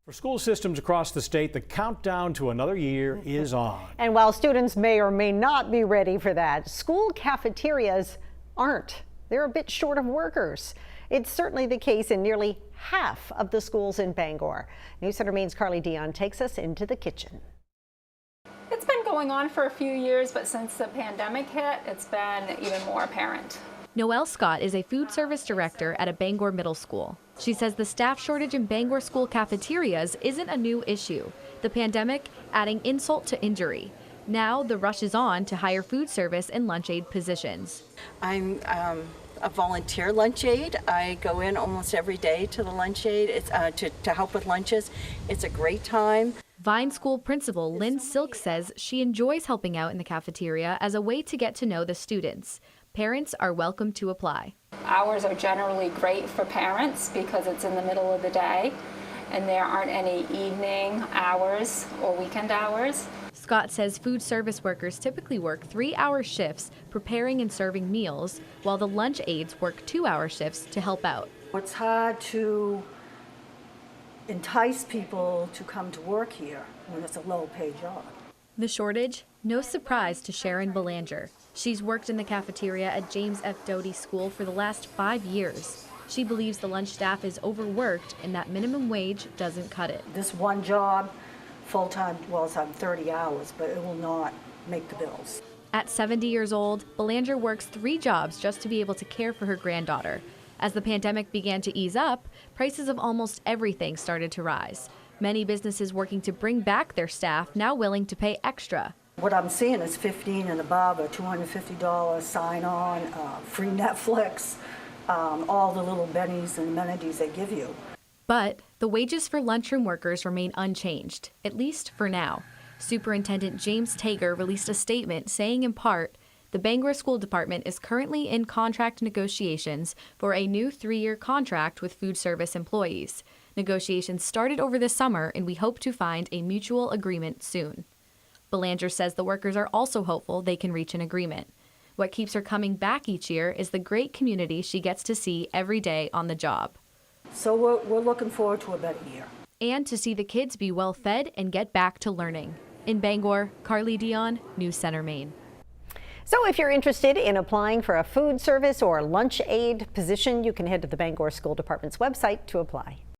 For school systems across the state, the countdown to another year is on. And while students may or may not be ready for that, school cafeterias aren't. They're a bit short of workers. It's certainly the case in nearly half of the schools in Bangor. News Center Maine's Carly Dion takes us into the kitchen. It's been going on for a few years, but since the pandemic hit, it's been even more apparent. Noelle Scott is a food service director at a Bangor middle school. She says the staff shortage in Bangor school cafeterias isn't a new issue. The pandemic adding insult to injury. Now the rush is on to hire food service and lunch aid positions. I'm a volunteer lunch aide. I go in almost every day to the lunch aid. It's to help with lunches. It's a great time. Vine School principal Lynn Silk says she enjoys helping out in the cafeteria as a way to get to know the students. Parents are welcome to apply. Hours are generally great for parents because it's in the middle of the day and there aren't any evening hours or weekend hours. Scott says food service workers typically work 3-hour shifts preparing and serving meals, while the lunch aides work 2-hour shifts to help out. It's hard to entice people to come to work here when it's a low-paid job. The shortage? No surprise to Sharon Belanger. She's worked in the cafeteria at James F. Doty School for the last 5 years. She believes the lunch staff is overworked and that minimum wage doesn't cut it. This one job, full-time, well, it's on 30 hours, but it will not make the bills. At 70 years old, Belanger works 3 jobs just to be able to care for her granddaughter. As the pandemic began to ease up, prices of almost everything started to rise. Many businesses working to bring back their staff now willing to pay extra. What I'm seeing is 15 and above, a $250 sign-on, free Netflix, all the little bennies and amenities they give you. But the wages for lunchroom workers remain unchanged, at least for now. Superintendent James Tager released a statement saying in part, the Bangor School Department is currently in contract negotiations for a new 3-year contract with food service employees. Negotiations started over the summer and we hope to find a mutual agreement soon. Belanger says the workers are also hopeful they can reach an agreement. What keeps her coming back each year is the great community she gets to see every day on the job. So we're looking forward to a better year. And to see the kids be well fed and get back to learning. In Bangor, Carly Dion, News Center Maine. So if you're interested in applying for a food service or lunch aid position, you can head to the Bangor School Department's website to apply.